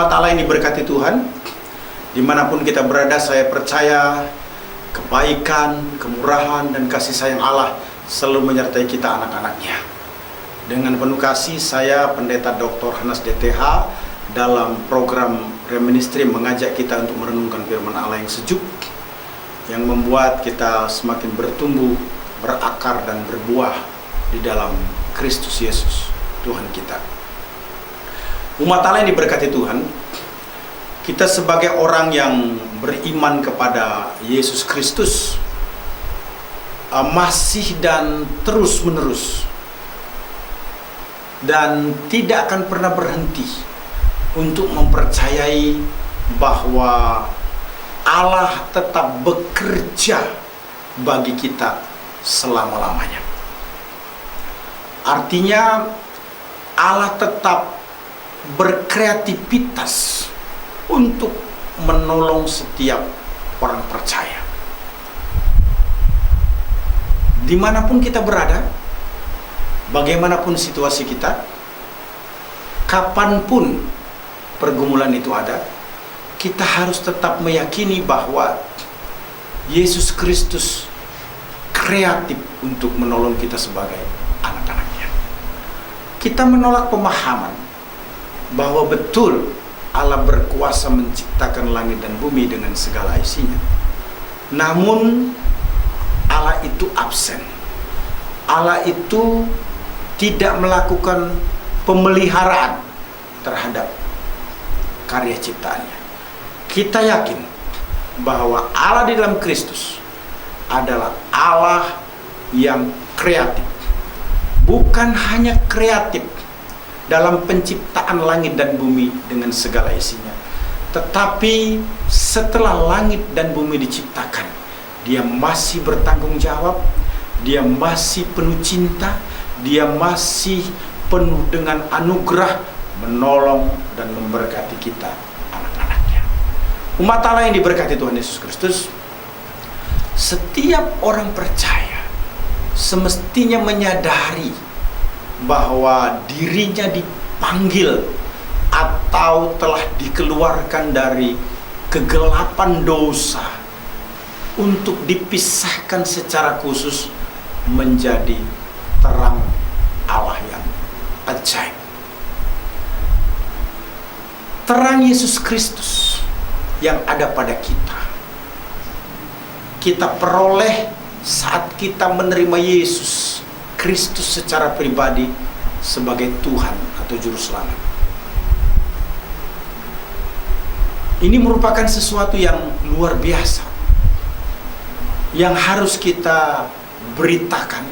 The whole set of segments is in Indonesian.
Umat Allah yang diberkati Tuhan, dimanapun kita berada, saya percaya kebaikan, kemurahan, dan kasih sayang Allah selalu menyertai kita anak-anaknya. Dengan penuh kasih, saya Pendeta Dr. Hanas DTH dalam program Reministri mengajak kita untuk merenungkan firman Allah yang sejuk, yang membuat kita semakin bertumbuh, berakar, dan berbuah di dalam Kristus Yesus, Tuhan kita. Umat Allah yang diberkati Tuhan, kita sebagai orang yang beriman kepada Yesus Kristus masih dan terus-menerus dan tidak akan pernah berhenti untuk mempercayai bahwa Allah tetap bekerja bagi kita selama-lamanya. Artinya Allah tetap berkreativitas untuk menolong setiap orang percaya. Dimanapun kita berada, bagaimanapun situasi kita, kapanpun pergumulan itu ada, kita harus tetap meyakini bahwa Yesus Kristus kreatif untuk menolong kita sebagai anak-anaknya. Kita menolak pemahaman bahwa betul Allah berkuasa menciptakan langit dan bumi dengan segala isinya. Namun Allah itu absen. Allah itu tidak melakukan pemeliharaan terhadap karya ciptaannya. Kita yakin bahwa Allah di dalam Kristus adalah Allah yang kreatif. Bukan hanya kreatif dalam penciptaan langit dan bumi dengan segala isinya, tetapi setelah langit dan bumi diciptakan, Dia masih bertanggung jawab, Dia masih penuh cinta, Dia masih penuh dengan anugerah, menolong dan memberkati kita anak-anaknya. Umat Allah yang diberkati Tuhan Yesus Kristus, setiap orang percaya semestinya menyadari bahwa dirinya dipanggil atau telah dikeluarkan dari kegelapan dosa untuk dipisahkan secara khusus menjadi terang Allah yang ajaib. Terang Yesus Kristus yang ada pada kita peroleh saat kita menerima Yesus Kristus secara pribadi sebagai Tuhan atau Juru Selamat. Ini merupakan sesuatu yang luar biasa yang harus kita beritakan,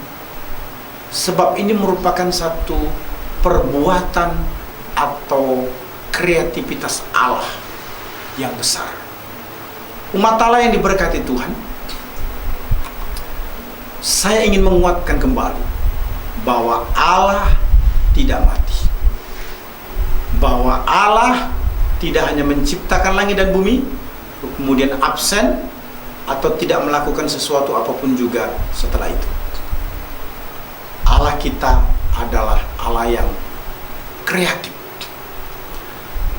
sebab ini merupakan satu perbuatan atau kreativitas Allah yang besar. Umat Allah yang diberkati Tuhan, saya ingin menguatkan kembali bahwa Allah tidak mati, bahwa Allah tidak hanya menciptakan langit dan bumi kemudian absen atau tidak melakukan sesuatu apapun juga setelah itu. Allah kita adalah Allah yang kreatif.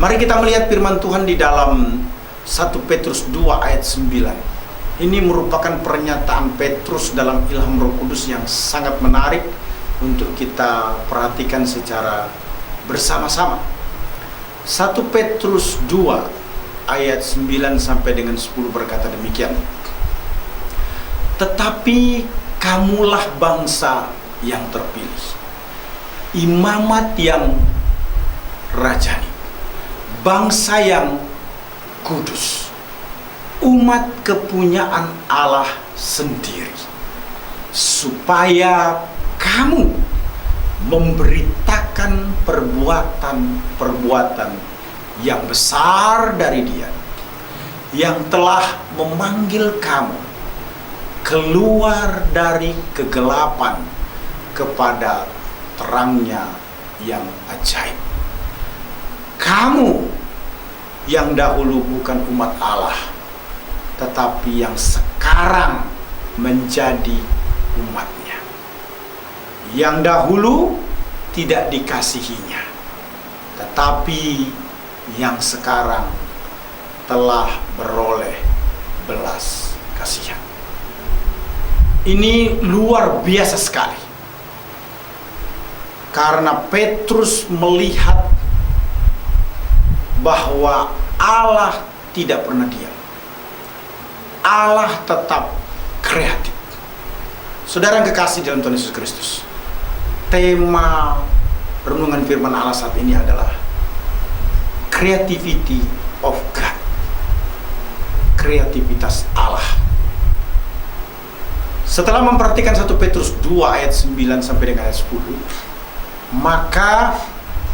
Mari kita melihat firman Tuhan di dalam 1 Petrus 2 ayat 9. Ini merupakan pernyataan Petrus dalam ilham Roh Kudus yang sangat menarik untuk kita perhatikan secara bersama-sama. 1 Petrus 2 ayat 9 sampai dengan 10 berkata demikian. Tetapi kamulah bangsa yang terpilih, imamat yang rajani, bangsa yang kudus, umat kepunyaan Allah sendiri, supaya kamu memberitakan perbuatan-perbuatan yang besar dari Dia yang telah memanggil kamu keluar dari kegelapan kepada terangnya yang ajaib. Kamu yang dahulu bukan umat Allah, tetapi yang sekarang menjadi umatnya. Yang dahulu tidak dikasihinya, tetapi yang sekarang telah beroleh belas kasihan. Ini luar biasa sekali. Karena Petrus melihat bahwa Allah tidak pernah diam. Allah tetap kreatif. Saudara yang kekasih dalam Tuhan Yesus Kristus, tema renungan firman Allah saat ini adalah Creativity of God. Kreativitas Allah. Setelah memperhatikan 1 Petrus 2 ayat 9 sampai dengan ayat 10, maka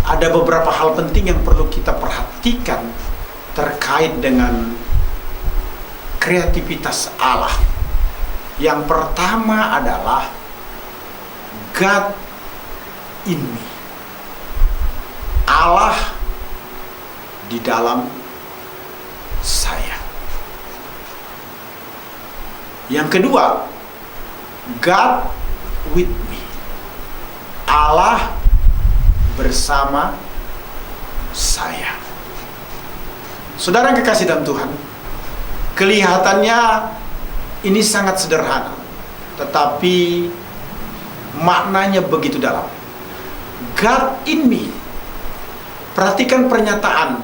ada beberapa hal penting yang perlu kita perhatikan terkait dengan kreativitas Allah. Yang pertama adalah God in me. Allah di dalam saya. Yang kedua, God with me. Allah bersama saya. Saudara yang kekasih dalam Tuhan, kelihatannya ini sangat sederhana, tetapi maknanya begitu dalam. God in me. Perhatikan pernyataan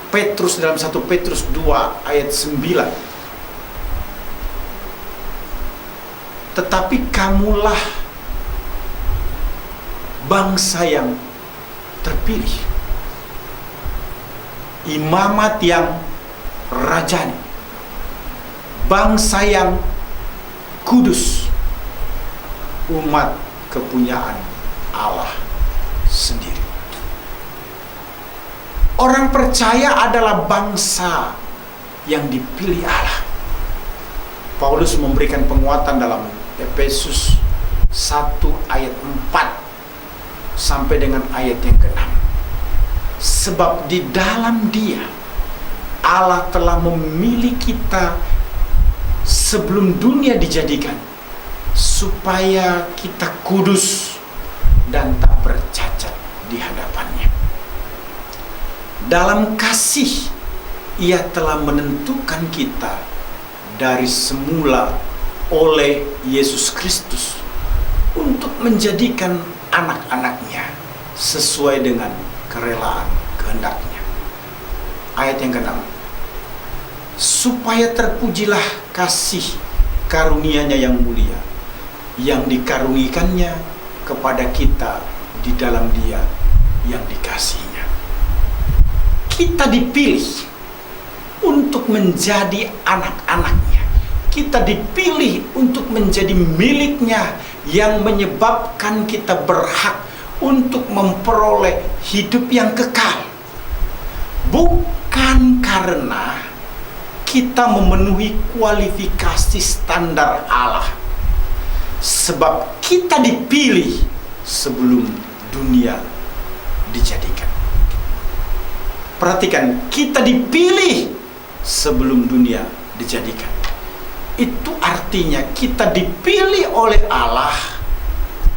Petrus dalam 1 Petrus 2 ayat 9. Tetapi kamulah bangsa yang terpilih, imamat yang rajani, bangsa yang kudus, umat kepunyaan Allah sendiri. Orang percaya adalah bangsa yang dipilih Allah. Paulus memberikan penguatan dalam Efesus 1 ayat 4 sampai dengan ayat yang ke-6. Sebab di dalam Dia Allah telah memilih kita sebelum dunia dijadikan, supaya kita kudus dan tak bercacat di hadapannya. Dalam kasih Ia telah menentukan kita dari semula oleh Yesus Kristus untuk menjadikan anak-anaknya sesuai dengan kerelaan kehendaknya. Ayat yang ke-6. Supaya terpujilah kasih karunia-Nya yang mulia, yang dikarunikannya kepada kita di dalam Dia yang dikasihinya. Kita dipilih untuk menjadi anak-anaknya. Kita dipilih untuk menjadi miliknya, yang menyebabkan kita berhak untuk memperoleh hidup yang kekal. Bukan karena kita memenuhi kualifikasi standar Allah, sebab kita dipilih sebelum dunia dijadikan. Perhatikan, kita dipilih sebelum dunia dijadikan. Itu artinya kita dipilih oleh Allah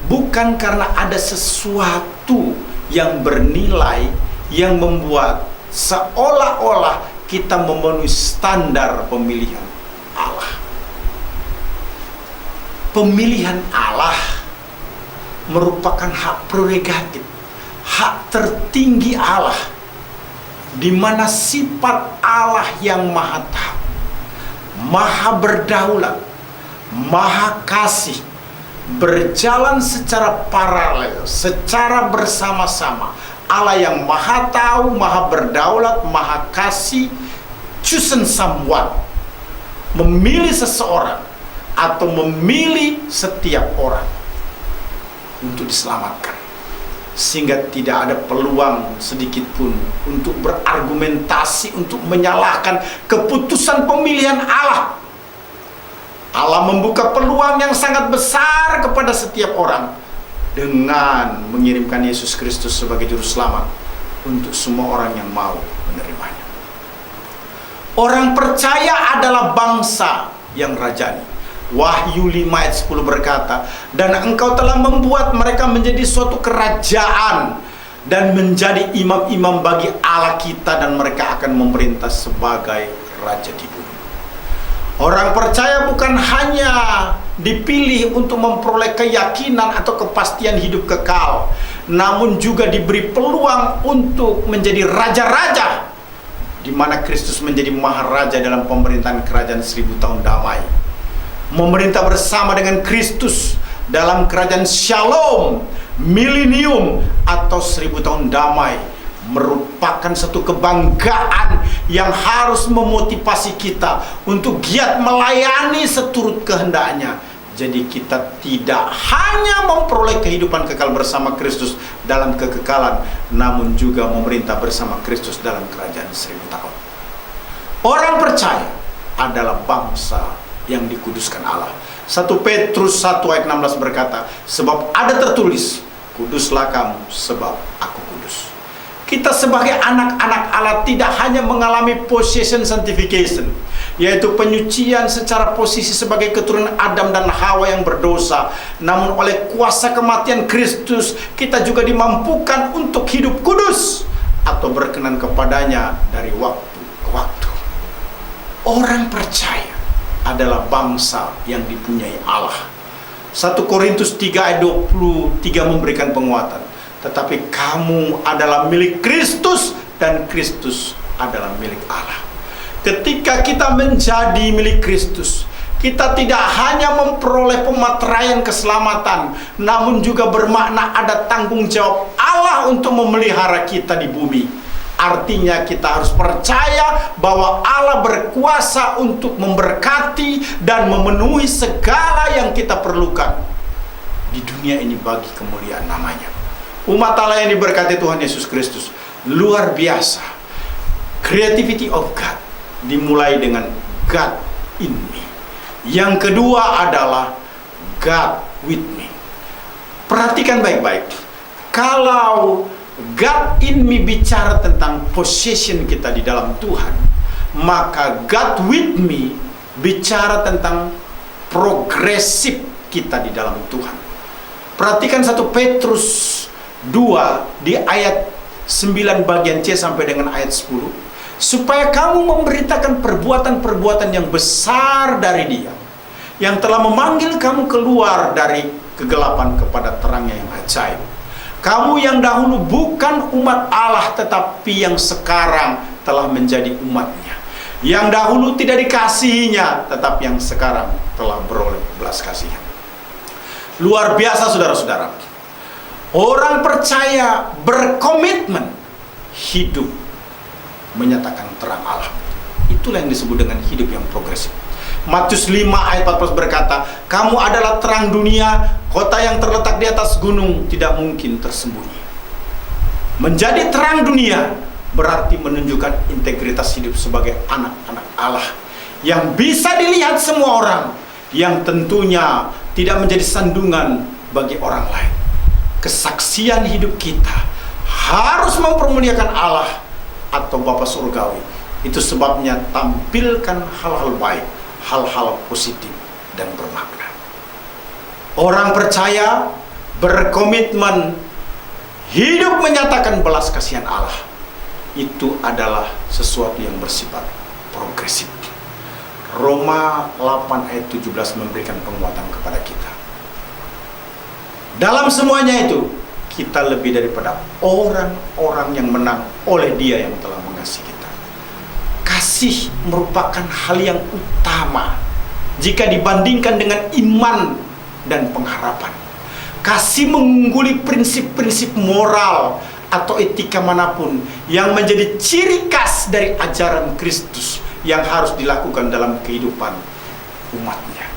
bukan karena ada sesuatu yang bernilai yang membuat seolah-olah kita memenuhi standar pemilihan Allah. Pemilihan Allah merupakan hak prerogatif, hak tertinggi Allah, di mana sifat Allah yang maha tahu, maha berdaulat, maha kasih, berjalan secara paralel, secara bersama-sama. Allah yang maha tahu, maha berdaulat, maha kasih, chosen someone, memilih seseorang atau memilih setiap orang untuk diselamatkan, sehingga tidak ada peluang sedikit pun untuk berargumentasi, untuk menyalahkan keputusan pemilihan Allah. Allah membuka peluang yang sangat besar kepada setiap orang dengan mengirimkan Yesus Kristus sebagai juru selamat untuk semua orang yang mau menerimanya. Orang percaya adalah bangsa yang rajani. Wahyu 5 ayat 10 berkata, dan engkau telah membuat mereka menjadi suatu kerajaan dan menjadi imam-imam bagi Allah kita, dan mereka akan memerintah sebagai raja di bumi. Orang percaya bukan hanya dipilih untuk memperoleh keyakinan atau kepastian hidup kekal, namun juga diberi peluang untuk menjadi raja-raja, di mana Kristus menjadi maharaja dalam pemerintahan kerajaan 1000 tahun damai. Memerintah bersama dengan Kristus dalam kerajaan Shalom, milenium atau 1000 tahun damai merupakan satu kebanggaan yang harus memotivasi kita untuk giat melayani seturut kehendaknya. Jadi kita tidak hanya memperoleh kehidupan kekal bersama Kristus dalam kekekalan, namun juga memerintah bersama Kristus dalam kerajaan 1000 tahun. Orang percaya adalah bangsa yang dikuduskan Allah. 1 Petrus 1 ayat 16 berkata, sebab ada tertulis, kuduslah kamu sebab aku kudus. Kita sebagai anak-anak Allah tidak hanya mengalami possession sanctification, yaitu penyucian secara posisi sebagai keturunan Adam dan Hawa yang berdosa, namun oleh kuasa kematian Kristus kita juga dimampukan untuk hidup kudus atau berkenan kepadanya dari waktu ke waktu. Orang percaya adalah bangsa yang dipunyai Allah. 1 Korintus 3 ayat 23 memberikan penguatan. Tetapi kamu adalah milik Kristus dan Kristus adalah milik Allah. Ketika kita menjadi milik Kristus, kita tidak hanya memperoleh pemateraian keselamatan, namun juga bermakna ada tanggung jawab Allah untuk memelihara kita di bumi. Artinya kita harus percaya bahwa Allah berkuasa untuk memberkati dan memenuhi segala yang kita perlukan di dunia ini bagi kemuliaan namanya. Umat Allah yang diberkati Tuhan Yesus Kristus, luar biasa. Creativity of God dimulai dengan God in me. Yang kedua adalah God with me. Perhatikan baik-baik. Kalau God in me bicara tentang possession kita di dalam Tuhan, maka God with me bicara tentang progresif kita di dalam Tuhan. Perhatikan 1 Petrus 2 di ayat 9 bagian C sampai dengan ayat 10, supaya kamu memberitakan perbuatan-perbuatan yang besar dari Dia yang telah memanggil kamu keluar dari kegelapan kepada terangnya yang ajaib. Kamu yang dahulu bukan umat Allah, tetapi yang sekarang telah menjadi umatnya. Yang dahulu tidak dikasihinya, tetapi yang sekarang telah beroleh belas kasihan. Luar biasa saudara-saudara. Orang percaya berkomitmen hidup menyatakan terang Allah. Itulah yang disebut dengan hidup yang progresif. Matius 5 ayat 14 berkata, kamu adalah terang dunia, kota yang terletak di atas gunung tidak mungkin tersembunyi. Menjadi terang dunia berarti menunjukkan integritas hidup sebagai anak-anak Allah yang bisa dilihat semua orang, yang tentunya tidak menjadi sandungan bagi orang lain. Kesaksian hidup kita harus mempermuliakan Allah atau Bapa Surgawi. Itu sebabnya tampilkan hal-hal baik, hal-hal positif dan bermakna. Orang percaya berkomitmen hidup menyatakan belas kasihan Allah. Itu adalah sesuatu yang bersifat progresif. Roma 8 ayat 17 memberikan penguatan kepada kita. Dalam semuanya itu, kita lebih daripada orang-orang yang menang oleh Dia yang telah mengasihi kita. Kasih merupakan hal yang utama jika dibandingkan dengan iman dan pengharapan. Kasih mengungguli prinsip-prinsip moral atau etika manapun yang menjadi ciri khas dari ajaran Kristus yang harus dilakukan dalam kehidupan umatnya.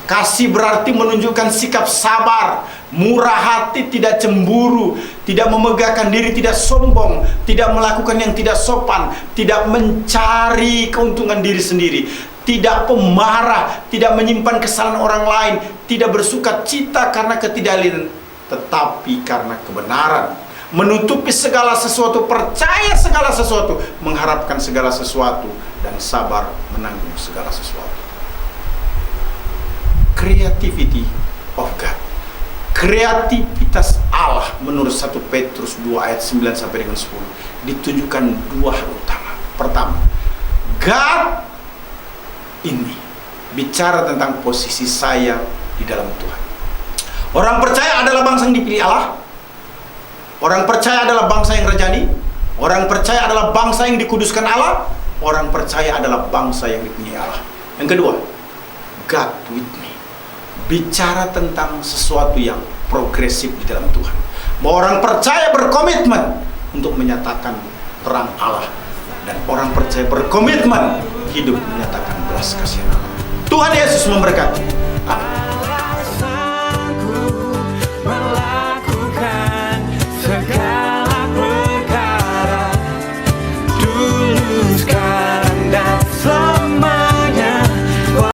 Kasih berarti menunjukkan sikap sabar, murah hati, tidak cemburu, tidak memegahkan diri, tidak sombong, tidak melakukan yang tidak sopan, tidak mencari keuntungan diri sendiri, tidak pemarah, tidak menyimpan kesalahan orang lain, tidak bersuka cita karena ketidakadilan, tetapi karena kebenaran, menutupi segala sesuatu, percaya segala sesuatu, mengharapkan segala sesuatu, dan sabar menanggung segala sesuatu. Creativity of God. kreativitas Allah menurut 1 Petrus 2 ayat 9 sampai dengan 10 ditujukan dua hal utama. Pertama, God ini bicara tentang posisi saya di dalam Tuhan. Orang percaya adalah bangsa yang dipilih Allah. Orang percaya adalah bangsa yang rajani. Orang percaya adalah bangsa yang dikuduskan Allah. Orang percaya adalah bangsa yang dipunyai Allah. Yang kedua, God with me, bicara tentang sesuatu yang progresif di dalam Tuhan. Bahwa orang percaya berkomitmen untuk menyatakan terang Allah, dan orang percaya berkomitmen hidup menyatakan belas kasihan Allah. Tuhan Yesus memberkati. Amin.